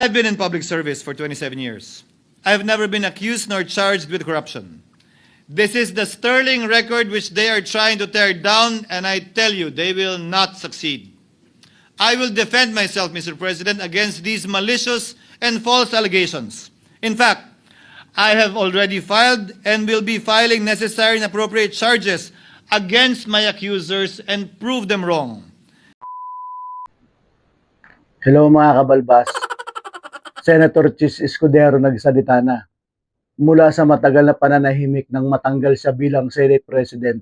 I've been in public service for 27 years. I have never been accused nor charged with corruption. This is the sterling record which they are trying to tear down, and I tell you, they will not succeed. I will defend myself, Mr. President, against these malicious and false allegations. In fact, I have already filed and will be filing necessary and appropriate charges against my accusers and prove them wrong. Hello mga kabalbas. Senator Chis Escudero nagsalita na. Mula sa matagal na pananahimik nang matanggal siya bilang Senate President.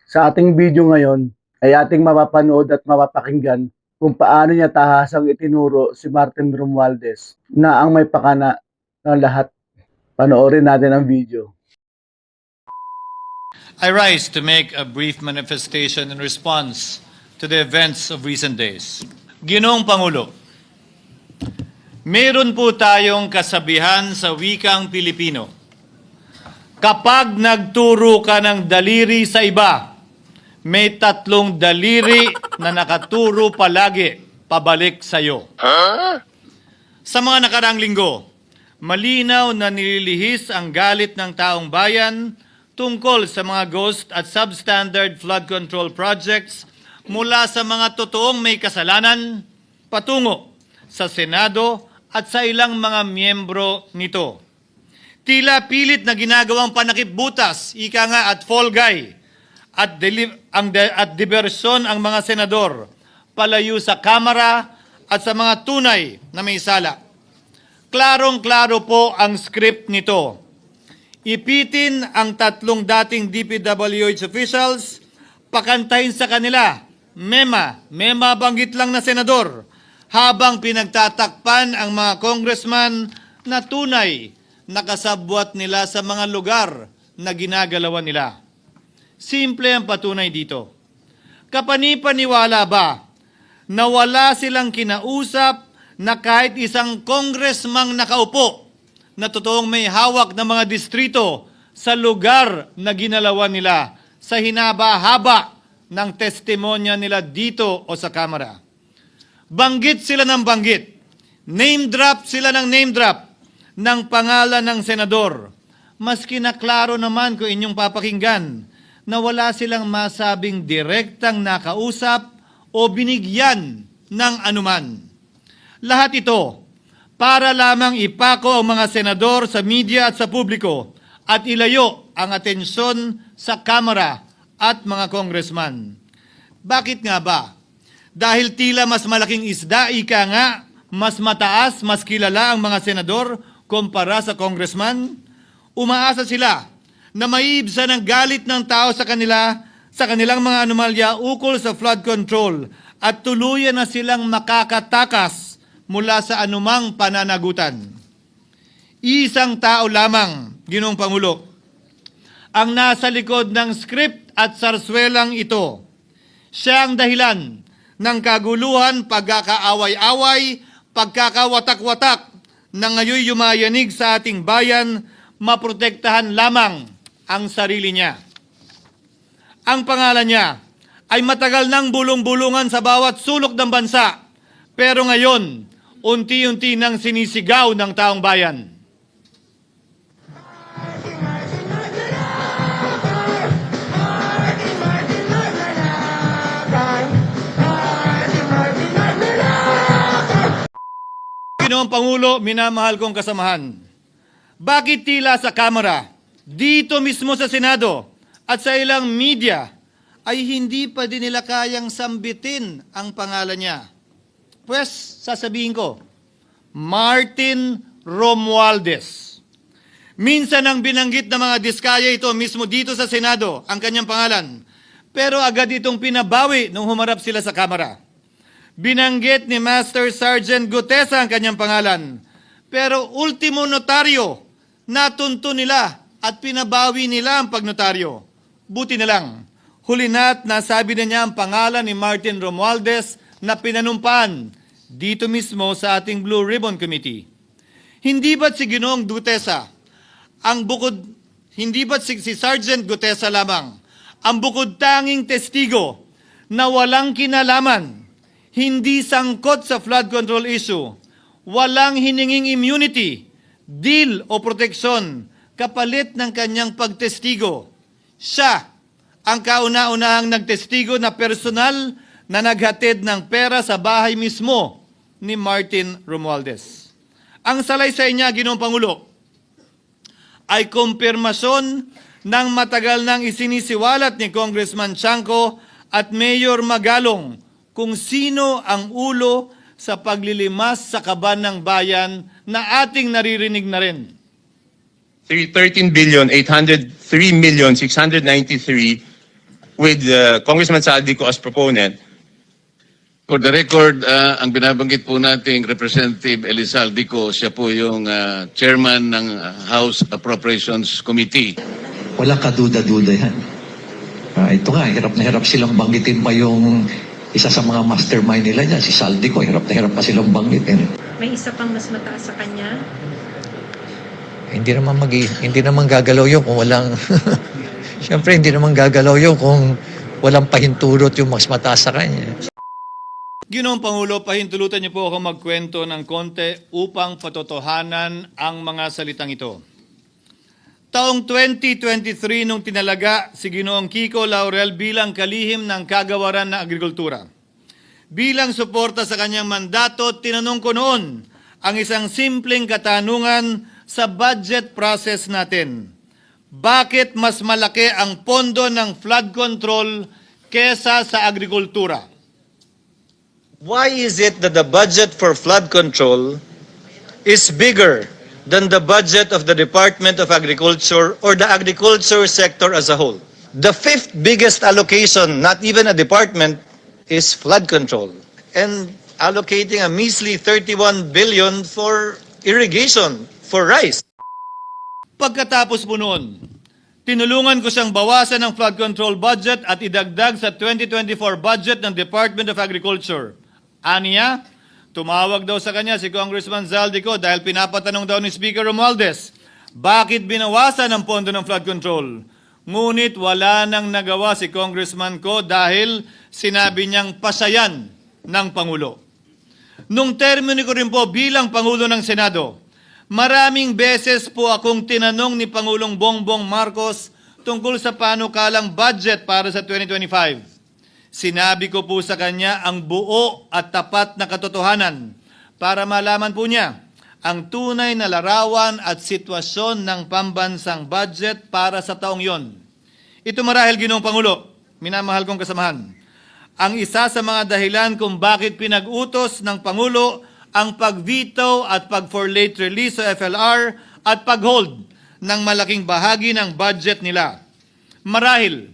Sa ating video ngayon ay ating mapapanood at mapapakinggan kung paano niya tahasang itinuro si Martin Romualdez na ang may pakana ng lahat. Panoorin natin ang video. I rise to make a brief manifestation in response to the events of recent days. Ginoong Pangulo, meron po tayong kasabihan sa wikang Pilipino. Kapag nagturo ka ng daliri sa iba, may tatlong daliri na nakaturo palagi pabalik sa iyo. Sa mga nakaraang linggo, malinaw na nililihis ang galit ng taong bayan tungkol sa mga ghost at substandard flood control projects mula sa mga totoong may kasalanan patungo sa Senado at sa ilang mga miyembro nito. Tila pilit na ginagawang panakipbutas, ika nga at fall guy, at diversyon ang mga senador palayo sa Kamara at sa mga tunay na may sala. Klarong-klaro po ang script nito. Ipitin ang tatlong dating DPWH officials, pakantahin sa kanila, mema banggit lang na senador, habang pinagtatakpan ang mga congressman na tunay nakasabwat nila sa mga lugar na ginagalawan nila. Simple ang patunay dito. Kapani-paniwala ba na wala silang kinausap na kahit isang congressman nakaupo na totoong may hawak ng mga distrito sa lugar na ginalawan nila sa hinaba-haba ng testimonya nila dito o sa Kamara? Banggit sila ng banggit, name drop sila ng name drop ng pangalan ng senador. Maski na klaro naman kung inyong papakinggan na wala silang masabing direktang nakausap o binigyan ng anuman. Lahat ito para lamang ipako ang mga senador sa media at sa publiko at ilayo ang atensyon sa Kamara at mga congressman. Bakit nga ba? Dahil tila mas malaking isda, ika nga, mas mataas, mas kilala ang mga senador kumpara sa congressman? Umaasa sila na maiibsan ang galit ng tao sa kanilang mga anomalya ukol sa flood control at tuluyan na silang makakatakas mula sa anumang pananagutan. Isang tao lamang, Ginoong Pangulo, ang nasa likod ng script at sarswelang ito. Siya ang dahilan ng kaguluhan, pagkakaaway-away, pagkakawatak-watak na ngayon yumayanig sa ating bayan, maprotektahan lamang ang sarili niya. Ang pangalan niya ay matagal nang bulong-bulungan sa bawat sulok ng bansa, pero ngayon, unti-unti nang sinisigaw ng taong bayan. Ginoong Pangulo, minamahal kong kasamahan. Bakit tila sa Kamara, dito mismo sa Senado, at sa ilang media, ay hindi pa din nila kayang sambitin ang pangalan niya? Pues, sasabihin ko, Martin Romualdez. Minsan ang binanggit ng mga diskaya ito mismo dito sa Senado, ang kanyang pangalan. Pero agad itong pinabawi nung humarap sila sa Kamara. Binanggit ni Master Sergeant Gutesa ang kanyang pangalan. Pero ultimo notaryo, natunto nila at pinabawi nila ang pagnotaryo. Buti na lang, huli na't nasabi na niya ang pangalan ni Martin Romualdez na pinanumpaan dito mismo sa ating Blue Ribbon Committee. Hindi ba't si Ginoong Gutesa hindi ba't si Sergeant Gutesa lamang ang bukod tanging testigo na walang kinalaman, hindi sangkot sa flood control issue, walang hininging immunity, deal o proteksyon kapalit ng kanyang pagtestigo. Siya ang kauna-unahang nagtestigo na personal na naghatid ng pera sa bahay mismo ni Martin Romualdez. Ang salaysay niya, Ginoong Pangulo, ay kumpirmasyon ng matagal nang isinisiwalat ni Congressman Chanco at Mayor Magalong kung sino ang ulo sa paglilimas sa kaban ng bayan na ating naririnig na rin. 13,803,693 with Congressman Saldico as proponent. For the record, ang binabanggit po nating Representative Elizaldico, siya po yung chairman ng House Appropriations Committee. Walang kaduda-duda yan. Ito nga, hirap na hirap silang banggitin pa yung isa sa mga mastermind nila dyan, si Saldico. Hirap na hirap pa silang banggitin. May isa pang mas mataas sa kanya? Hindi naman gagalaw yun kung walang... Siyempre, hindi naman gagalaw yun kung walang pahintulot yung mas mataas sa kanya. Ginoong Pangulo, pahintulutan niyo po ako magkwento ng konti upang patotohanan ang mga salitang ito. Taong 2023 nung tinalaga si Ginoong Kiko Laurel bilang kalihim ng kagawaran ng agrikultura. Bilang suporta sa kanyang mandato, tinanong ko noon ang isang simpleng katanungan sa budget process natin. Bakit mas malaki ang pondo ng flood control kesa sa agrikultura? Why is it that the budget for flood control is bigger than the budget of the Department of Agriculture or the agriculture sector as a whole? The fifth biggest allocation, not even a department, is flood control. And allocating a measly 31 billion for irrigation, for rice. Pagkatapos po noon, tinulungan ko siyang bawasan ng flood control budget at idagdag sa 2024 budget ng Department of Agriculture. Aniya, tumawag daw sa kanya si Congressman Zaldico dahil pinapatanong daw ni Speaker Romualdez, bakit binawasan ang pondo ng flood control? Ngunit wala nang nagawa si Congressman ko dahil sinabi niyang pasayan ng Pangulo. Nung termino ko rin po bilang Pangulo ng Senado, maraming beses po akong tinanong ni Pangulong Bongbong Marcos tungkol sa panukalang budget para sa 2025. Sinabi ko po sa kanya ang buo at tapat na katotohanan para malaman po niya ang tunay na larawan at sitwasyon ng pambansang budget para sa taong yon. Ito marahil, Ginoong Pangulo, minamahal kong kasamahan, ang isa sa mga dahilan kung bakit pinag-utos ng Pangulo ang pag-veto at pag-for late release sa FLR at pag-hold ng malaking bahagi ng budget nila. Marahil,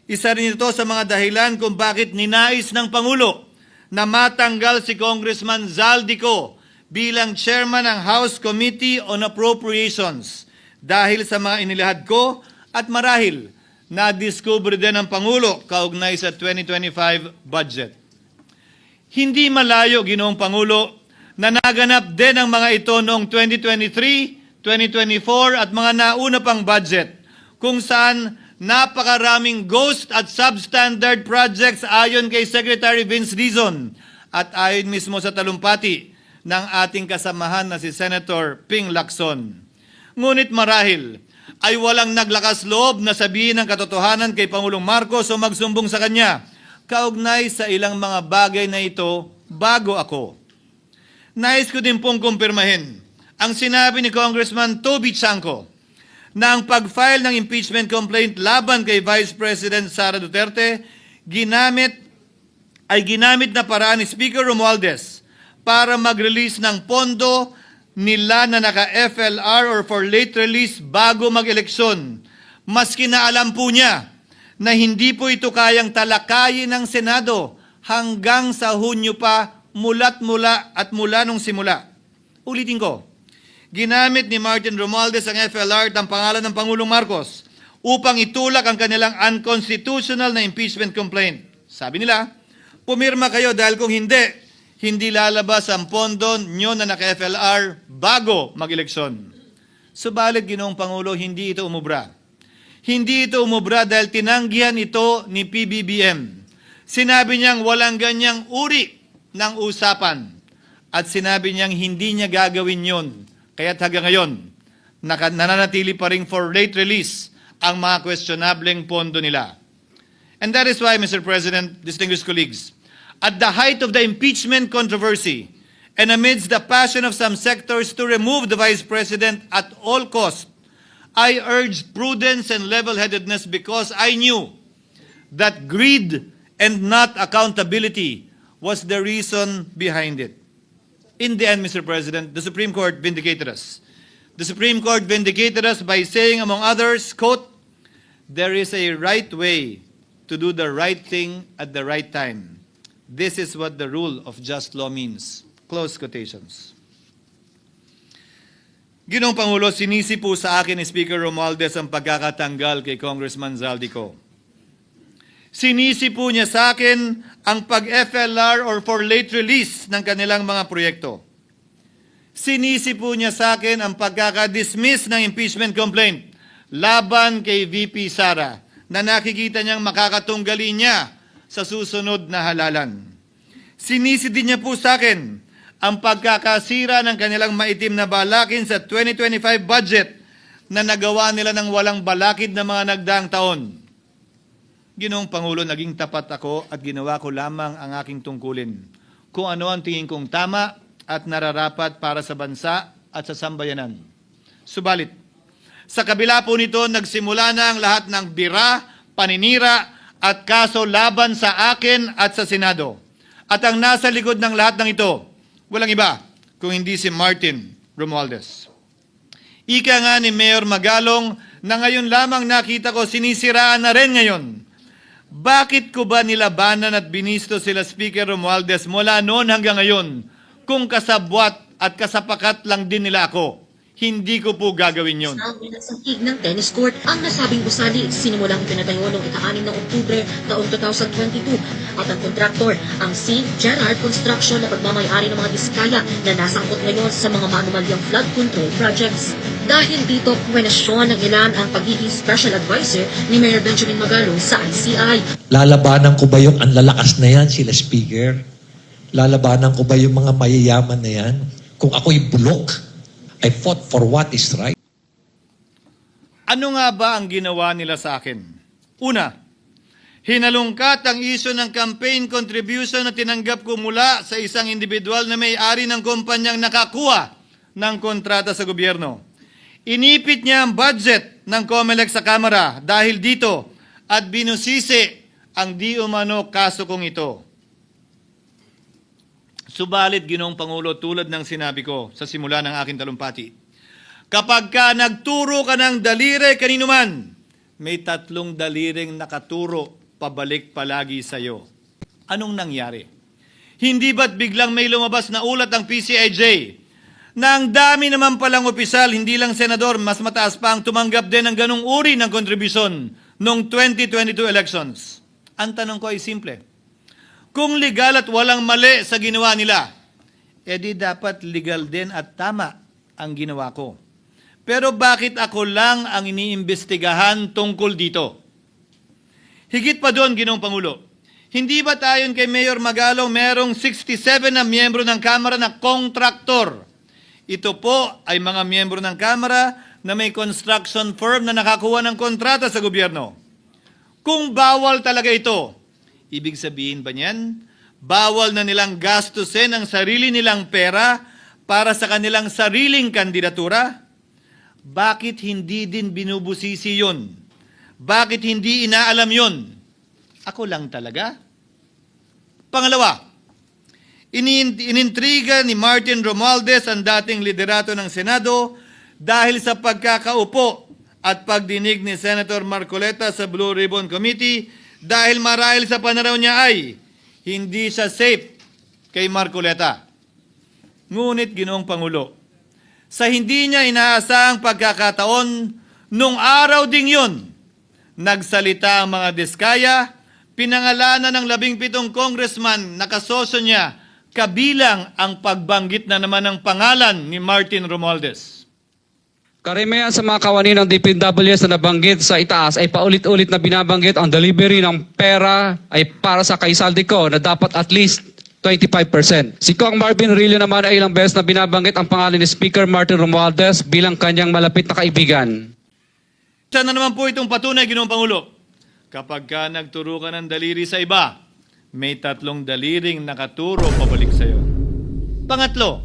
isa rin ito sa mga dahilan kung bakit ninais ng Pangulo na matanggal si Congressman Zaldico bilang chairman ng House Committee on Appropriations dahil sa mga inilahad ko at marahil na-discover din ng Pangulo kaugnay sa 2025 budget. Hindi malayo, Ginoong Pangulo, na naganap din ang mga ito noong 2023, 2024 at mga nauna pang budget kung saan napakaraming ghost at substandard projects ayon kay Secretary Vince Dizon at ayon mismo sa talumpati ng ating kasamahan na si Senator Ping Lacson. Ngunit marahil ay walang naglakas loob na sabihin ang katotohanan kay Pangulong Marcos o magsumbong sa kanya kaugnay sa ilang mga bagay na ito bago ako. Nais ko din pong kumpirmahin ang sinabi ni Congressman Toby Chanco na ang pag-file ng impeachment complaint laban kay Vice President Sara Duterte ginamit na paraan ni Speaker Romualdez para mag-release ng pondo nila na naka-FLR or for late release bago mag-eleksyon. Maski na alam po niya na hindi po ito kayang talakayin ng Senado hanggang sa Hunyo pa mula nung simula. Ulitin ko. Ginamit ni Martin Romualdez ang FLR at ang pangalan ng Pangulong Marcos upang itulak ang kanilang unconstitutional na impeachment complaint. Sabi nila, pumirma kayo dahil kung hindi lalabas ang pondo nyo na naka-FLR bago mag-eleksyon. Subalit, Ginoong Pangulo, hindi ito umubra. Hindi ito umubra dahil tinanggihan ito ni PBBM. Sinabi niyang walang ganyang uri ng usapan. at sinabi niyang hindi niya gagawin yon. Kaya't hanggang ngayon, nananatili pa rin for late release ang mga questionableng pondo nila. And that is why, Mr. President, distinguished colleagues, at the height of the impeachment controversy and amidst the passion of some sectors to remove the Vice President at all costs, I urged prudence and level-headedness because I knew that greed and not accountability was the reason behind it. In the end, Mr. President, the Supreme Court vindicated us. The Supreme Court vindicated us by saying, among others, quote, "There is a right way to do the right thing at the right time. This is what the rule of just law means." Close quotations. Ginoong Pangulo, sinisi po sa akin ni Speaker Romualdez ang pagkakatanggal kay Congressman Zaldico. Sinisi po niya sa akin ang pag-FLR or for late release ng kanilang mga proyekto. Sinisi po niya sa akin ang pagkakadismiss ng impeachment complaint laban kay VP Sara na nakikita niyang makakatunggali niya sa susunod na halalan. Sinisi din niya po sa akin ang pagkakasira ng kanilang maitim na balakin sa 2025 budget na nagawa nila ng walang balakid na mga nagdaang taon. Ginoong Pangulo, naging tapat ako at ginawa ko lamang ang aking tungkulin. Kung ano ang tingin kong tama at nararapat para sa bansa at sa sambayanan. Subalit, sa kabila po nito, nagsimula na ang lahat ng bira, paninira at kaso laban sa akin at sa Senado. At ang nasa likod ng lahat ng ito, walang iba kung hindi si Martin Romualdez. Ika nga ni Mayor Magalong na ngayon lamang nakita ko sinisiraan na rin ngayon. Bakit ko ba nilabanan at binisto sila Speaker Romualdez mula noon hanggang ngayon kung kasabwat at kasapakat lang din nila ako? Hindi ko po gagawin yon. Sa pinasangkig ng tennis court, ang nasabing gusali sinimulang pinatayo noong ika-6 ng Oktubre taong 2022 at ang kontraktor, ang St. Gerard Construction na pagmamayari ng mga diskaya na nasangkot ngayon sa mga maanumalyang flood control projects. Dahil dito, kwenasyon ng ilan ang pagiging special advisor ni Mayor Benjamin Magalong sa ICI. Lalabanan ko ba yung ang lalakas na yan, sila Speaker? Lalabanan ko ba yung mga mayayaman na yan? Kung ako'y bulok, I fought for what is right. Ano nga ba ang ginawa nila sa akin? Una, hinalungkat ang isyo ng campaign contribution na tinanggap ko mula sa isang individual na may-ari ng kumpanyang nakakuha ng kontrata sa gobyerno. Inipit niya ang budget ng COMELEC sa Kamara dahil dito at binusisi ang di umano kaso kong ito. Subalit, Ginoong Pangulo, tulad ng sinabi ko sa simula ng aking talumpati, kapag ka nagturo ka ng daliri kanino man, may 3 daliring nakaturo pabalik palagi sa iyo. Anong nangyari? Hindi ba't biglang may lumabas na ulat ng PCIJ na ang dami naman palang opisyal, hindi lang senador, mas mataas pa ang tumanggap din ng ganung uri ng kontribusyon noong 2022 elections? Ang tanong ko ay simple. Kung legal at walang mali sa ginawa nila, edi dapat legal din at tama ang ginawa ko. Pero bakit ako lang ang iniimbestigahan tungkol dito? Higit pa doon, Ginoong Pangulo, hindi ba tayon kay Mayor Magalong merong 67 na miyembro ng Kamara na kontraktor? Ito po ay mga miyembro ng Kamara na may construction firm na nakakuha ng kontrata sa gobyerno. Kung bawal talaga ito, ibig sabihin ba niyan, bawal na nilang gastusin ang sarili nilang pera para sa kanilang sariling kandidatura? Bakit hindi din binubusisi yun? Bakit hindi inaalam yun? Ako lang talaga? Pangalawa, inintriga ni Martin Romualdez ang dating liderato ng Senado dahil sa pagkakaupo at pagdinig ni Senator Marcoleta sa Blue Ribbon Committee dahil marahil sa pananaw niya ay hindi siya safe kay Marcoleta. Ngunit, Ginoong Pangulo, sa hindi niya inaasahang pagkakataon, nung araw ding yun, nagsalita ang mga diskaya, pinangalanan ng 17 congressman na kasosyo niya, kabilang ang pagbanggit na naman ng pangalan ni Martin Romualdez. Karamihan sa mga kawani ng DPWS na nabanggit sa itaas ay paulit-ulit na binabanggit ang delivery ng pera ay para sa kay Zaldico na dapat at least 25%. Si Kong Marvin Rillo naman ay ilang beses na binabanggit ang pangalan ni Speaker Martin Romualdez bilang kanyang malapit na kaibigan. Sana naman po itong patunay, Ginoong Pangulo. Kapag ka nagturo ka ng daliri sa iba, may 3 daliring nakaturo pabalik sa iyo. Pangatlo,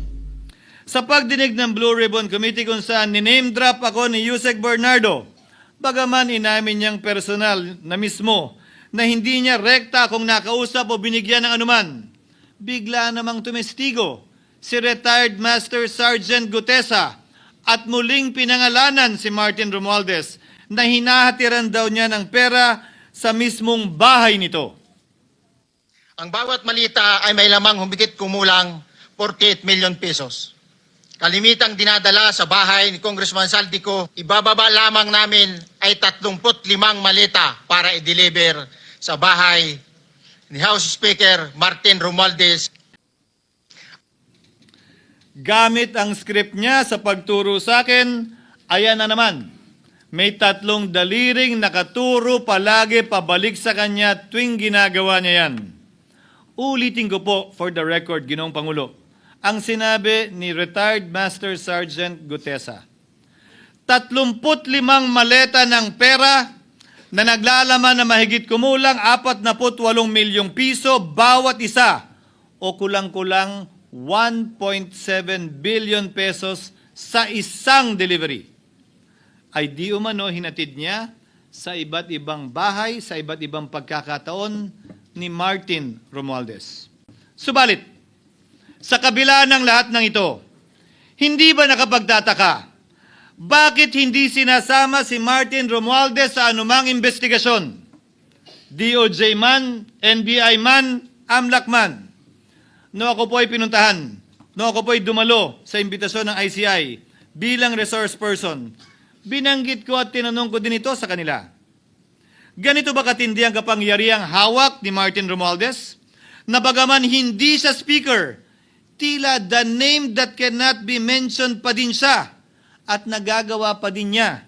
sa pagdinig ng Blue Ribbon Committee kung saan niname drop ako ni Yusek Bernardo, bagaman inamin niyang personal na mismo na hindi niya rekta kung nakausap o binigyan ng anuman, bigla namang tumestigo si retired Master Sergeant Gutesa at muling pinangalanan si Martin Romualdez na hinahatiran daw niya ng pera sa mismong bahay nito. Ang bawat malita ay may lamang humigit kumulang 48 million pesos. Kalimitang dinadala sa bahay ni Congressman Saldico, ibababa lamang namin ay 35 malita para i-deliver sa bahay ni House Speaker Martin Romualdez. Gamit ang script niya sa pagturo sa akin, ayan na naman. May 3 daliring nakaturo palagi pabalik sa kanya tuwing ginagawa niya yan. Ulitin ko po for the record, Ginoong Pangulo, ang sinabi ni retired Master Sergeant Gutesa. 35 maleta ng pera na naglalaman na mahigit kumulang 48 milyong piso bawat isa o kulang-kulang 1.7 billion pesos sa isang delivery. Ay di umano hinatid niya sa iba't ibang bahay, sa iba't ibang pagkakataon ni Martin Romualdez. Subalit, sa kabila ng lahat ng ito, hindi ba nakapagtataka? Bakit hindi sinasama si Martin Romualdez sa anumang investigasyon? DOJ man, NBI man, AMLAC man. No ako po ay pinuntahan, no ako po ay dumalo sa imbitasyon ng ICI bilang resource person, binanggit ko at tinanong ko din ito sa kanila. Ganito ba katindi ang kapangyarihang hawak ni Martin Romualdez? Na bagaman hindi siya speaker, tila the name that cannot be mentioned pa din siya at nagagawa pa din niya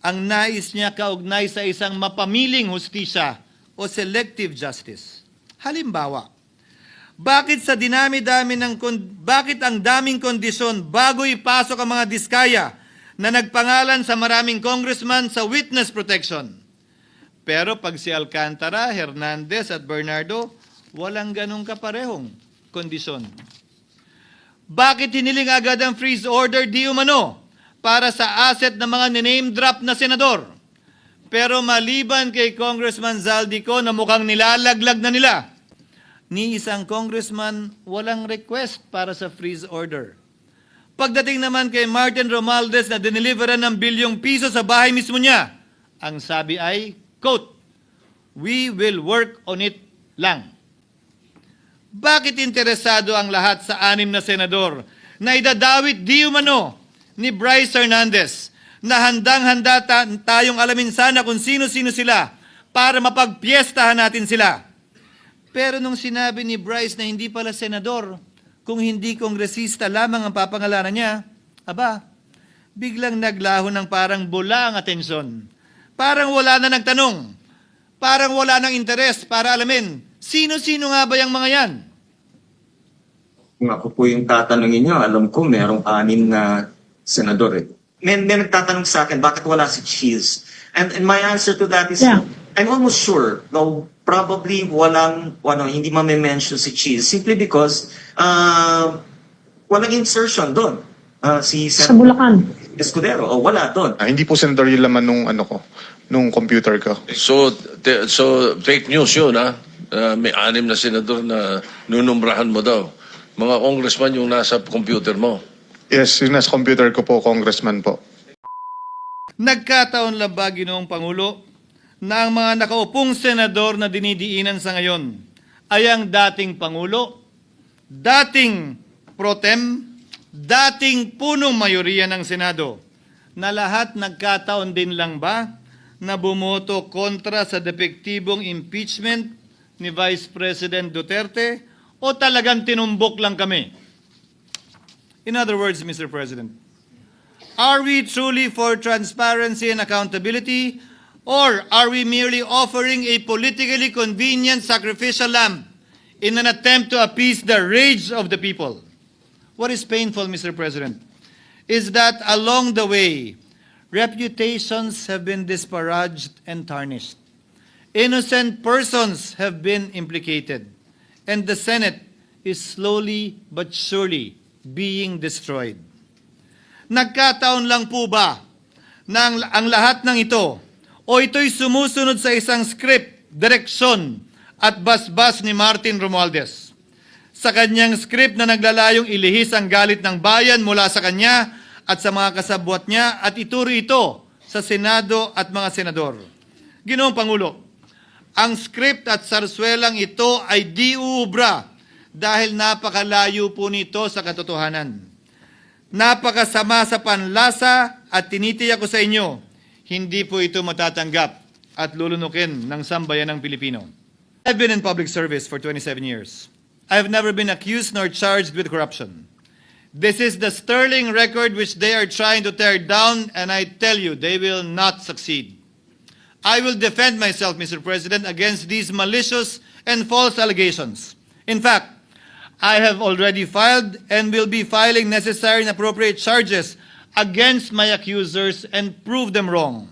ang nais niya kaugnay sa isang mapamiling hustisya o selective justice. Halimbawa, bakit ang daming kondisyon bago ipasok ang mga diskaya na nagpangalan sa maraming congressman sa witness protection? Pero pag si Alcantara, Hernandez at Bernardo, walang ganong kaparehong kondisyon. Bakit hiniling agad ang freeze order di umano para sa asset ng mga name drop na senador? Pero maliban kay Congressman Zaldico na mukhang nilalaglag na nila, ni isang congressman walang request para sa freeze order. Pagdating naman kay Martin Romualdez na dineliveran ng bilyong piso sa bahay mismo niya, ang sabi ay, quote, "We will work on it lang." Bakit interesado ang lahat sa 6 na senador na idadawit di umano ni Bryce Hernandez na handang-handa tayong alamin sana kung sino-sino sila para mapagpiestahan natin sila? Pero nung sinabi ni Bryce na hindi pala senador, kung hindi kongresista lamang ang papangalanan niya, aba, biglang naglaho ng parang bula ang atensyon. Parang wala na nagtanong. Parang wala nang interes para alamin, sino-sino nga ba yung mga yan? Kung ako po yung tatanungin nyo, alam ko merong 6 na senador eh. May nagtatanong sa akin, bakit wala si Cheese? And my answer to that is, I'm almost sure, though probably hindi ma-mention si Cheese, simply because walang insertion doon. Si Sa Bulacan. Escudero, wala doon. Hindi po senador yung laman nung computer ko. So fake news yun, ha? May 6 na senador na nunumbrahan mo daw. Mga congressman yung nasa computer mo. Yes, yung nasa computer ko po, congressman po. Nagkataon lang ba, Ginoong Pangulo, na ang mga nakaupong senador na dinidiinan sa ngayon ay ang dating Pangulo, dating pro tem, dating punong mayoriya ng Senado, na lahat nagkataon din lang ba na bumoto kontra sa depektibong impeachment ni Vice President Duterte o talagang tinumbok lang kami? In other words, Mr. President, are we truly for transparency and accountability, or are we merely offering a politically convenient sacrificial lamb in an attempt to appease the rage of the people. What is painful, Mr. President, is that along the way, reputations have been disparaged and tarnished. Innocent persons have been implicated, and the Senate is slowly but surely being destroyed. Nagkataon lang po ba na ang lahat ng ito o ito'y sumusunod sa isang script, direksyon at basbas ni Martin Romualdez? Sa kanyang script na naglalayong ilihis ang galit ng bayan mula sa kanya at sa mga kasabwat niya at ituro ito sa Senado at mga senador. Ginoong Pangulo, ang script at sarswelang ito ay di uubra dahil napakalayo po nito sa katotohanan. Napakasama sa panlasa at tinitiyak ko sa inyo, hindi po ito matatanggap at lulunukin ng sambayan ng Pilipino. I've been in public service for 27 years. I've never been accused nor charged with corruption. This is the sterling record which they are trying to tear down, and I tell you, they will not succeed. I will defend myself, Mr. President, against these malicious and false allegations. In fact, I have already filed and will be filing necessary and appropriate charges against my accusers and prove them wrong.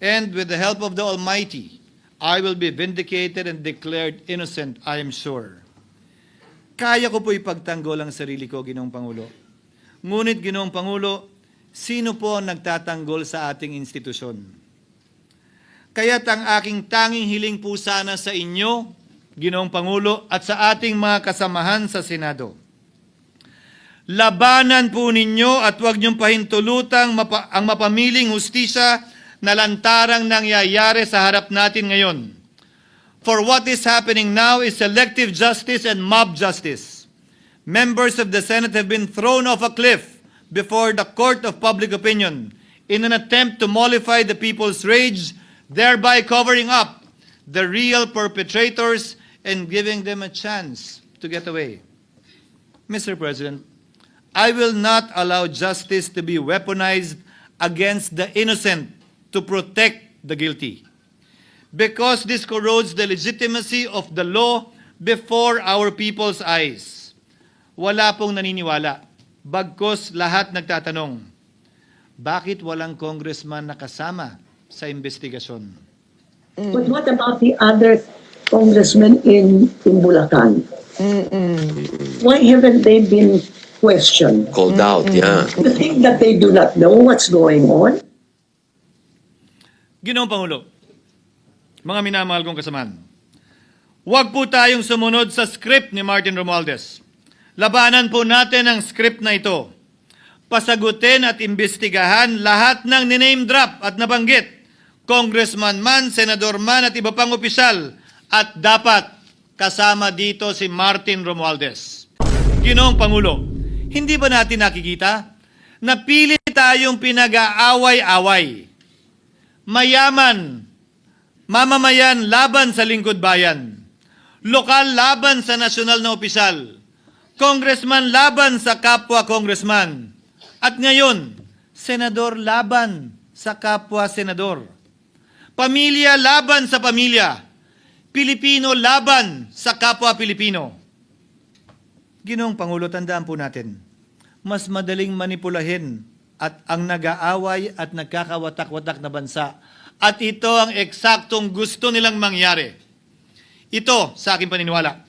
And with the help of the Almighty, I will be vindicated and declared innocent, I am sure. Kaya ko po ipagtanggol ang sarili ko, Ginoong Pangulo. Ngunit, Ginoong Pangulo, sino po ang nagtatanggol sa ating institusyon? Kaya't ang aking tanging hiling po sana sa inyo, Ginoong Pangulo, at sa ating mga kasamahan sa Senado. Labanan po ninyo at huwag niyong pahintulutang ang mapamiling hustisya na lantarang nangyayari sa harap natin ngayon. For what is happening now is selective justice and mob justice. Members of the Senate have been thrown off a cliff before the court of public opinion in an attempt to mollify the people's rage, thereby covering up the real perpetrators and giving them a chance to get away. Mr. President, I will not allow justice to be weaponized against the innocent to protect the guilty. Because this corrodes the legitimacy of the law before our people's eyes. Wala pong naniniwala. Bagkos lahat nagtatanong, bakit walang congressman na kasama sa investigasyon? But what about the other congressmen in Bulacan? Why haven't they been questioned? Called out, yeah. You think that they do not know what's going on? Ginoong Pangulo, mga minamahal kong kasamahan, huwag po tayong sumunod sa script ni Martin Romualdez. Labanan po natin ang script na ito. Pasagutin at imbestigahan lahat ng niname drop at nabanggit, congressman man, senador man at iba pang opisyal, at dapat kasama dito si Martin Romualdez. Ginoong Pangulo, hindi ba natin nakikita na pili tayong pinag-aaway-away? Mayaman, mamamayan laban sa lingkod bayan, lokal laban sa nasyonal na opisyal, congressman laban sa kapwa congressman, at ngayon, senador laban sa kapwa senador, pamilya laban sa pamilya, Pilipino laban sa kapwa Pilipino. Ginoong Pangulo, tandaan po natin, mas madaling manipulahin at ang nag-aaway at nagkakawatak-watak na bansa. At ito ang eksaktong gusto nilang mangyari. Ito, sa aking paniniwala,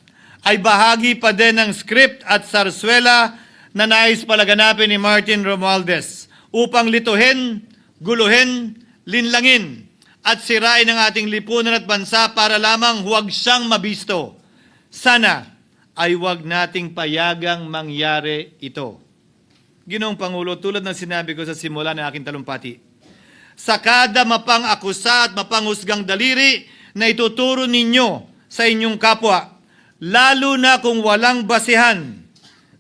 ay bahagi pa din ng script at sarswela na nais palaganapin ni Martin Romualdez upang lituhin, guluhin, linlangin at sirain ang ating lipunan at bansa para lamang huwag siyang mabisto. Sana ay huwag nating payagang mangyari ito. Ginoong Pangulo, tulad ng sinabi ko sa simula ng aking talumpati, sa kada mapang-akusa at mapanghusgang daliri na ituturo ninyo sa inyong kapwa, lalo na kung walang basihan,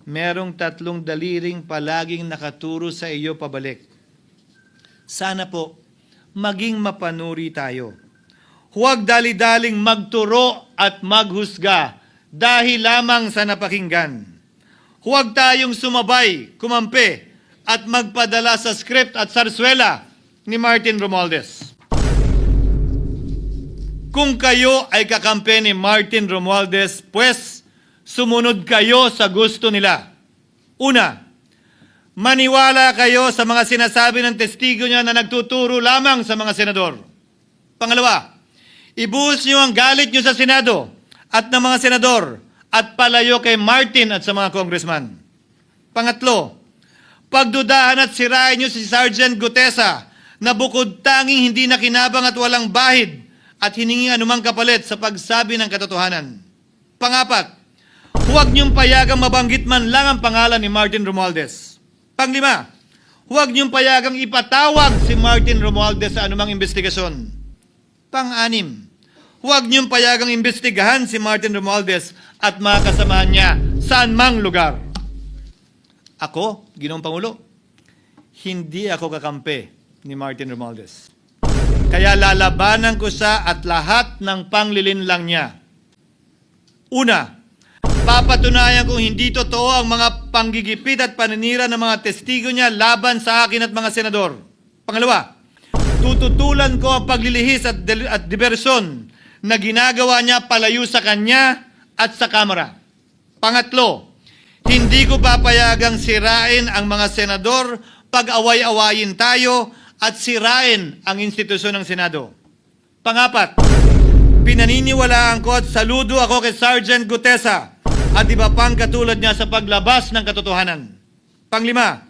merong 3 daliring palaging nakaturo sa iyo pabalik. Sana po, maging mapanuri tayo. Huwag dali-daling magturo at maghusga dahil lamang sa napakinggan. Huwag tayong sumabay, kumampi, at magpadala sa script at sarswela ni Martin Romualdez. Kung kayo ay kakampi ni Martin Romualdez, pues sumunod kayo sa gusto nila. Una, maniwala kayo sa mga sinasabi ng testigo niya na nagtuturo lamang sa mga senador. Pangalawa, ibuhos niyo ang galit niyo sa Senado at ng mga senador at palayo kay Martin at sa mga congressman. Pangatlo, pagdudahan at sirain niyo si Sergeant Gutesa na bukod tanging hindi nakinabang at walang bahid at hiningi anumang kapalit sa pagsabi ng katotohanan. Pangapat, huwag niyong payagang mabanggit man lang ang pangalan ni Martin Romualdez. Panglima, huwag niyong payagang ipatawag si Martin Romualdez sa anumang investigasyon. Pang-anim, huwag niyong payagang imbestigahan si Martin Romualdez at mga kasamahan niya saan mang lugar. Ako, Ginoong Pangulo, hindi ako kakampi ni Martin Romualdez. Kaya lalabanan ko siya at lahat ng panglilinlang niya. Una, papatunayan kung hindi totoo ang mga panggigipit at paninira ng mga testigo niya laban sa akin at mga senador. Pangalawa, tututulan ko ang paglilihis at diversyon na ginagawa niya palayo sa kanya at sa Kamara. Pangatlo, hindi ko papayagang sirain ang mga senador pag away-awayin tayo at sirain ang institusyon ng Senado. Pangapat, pinaniniwalaan ko at saludo ako kay Sergeant Gutesa at iba pang katulad niya sa paglabas ng katotohanan. Panglima,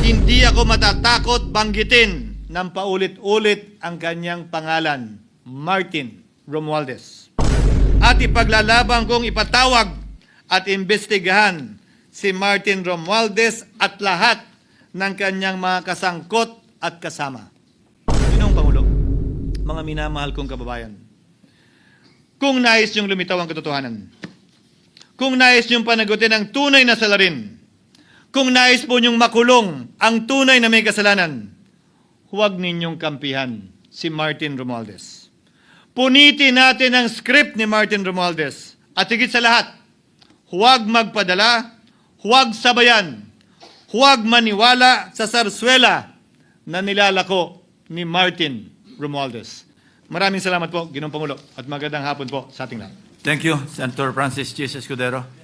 hindi ako matatakot banggitin ng paulit-ulit ang kanyang pangalan, Martin Romualdez. At ipaglalaban kong ipatawag at imbestigahan si Martin Romualdez at lahat ng kanyang mga kasangkot at kasama. Ginoong Pangulo, mga minamahal kong kababayan, kung nais niyong lumitaw ang katotohanan, kung nais niyong panagutin ang tunay na salarin, kung nais po niyong makulong ang tunay na may kasalanan, huwag ninyong kampihan si Martin Romualdez. Punitin natin ang script ni Martin Romualdez. At higit sa lahat, huwag magpadala, huwag sabayan, huwag maniwala sa sarswela na nilalako ni Martin Romualdez. Maraming salamat po, Ginoong Pangulo, at magandang hapon po sa ating lahat. Thank you, Senator Francis Chis Escudero.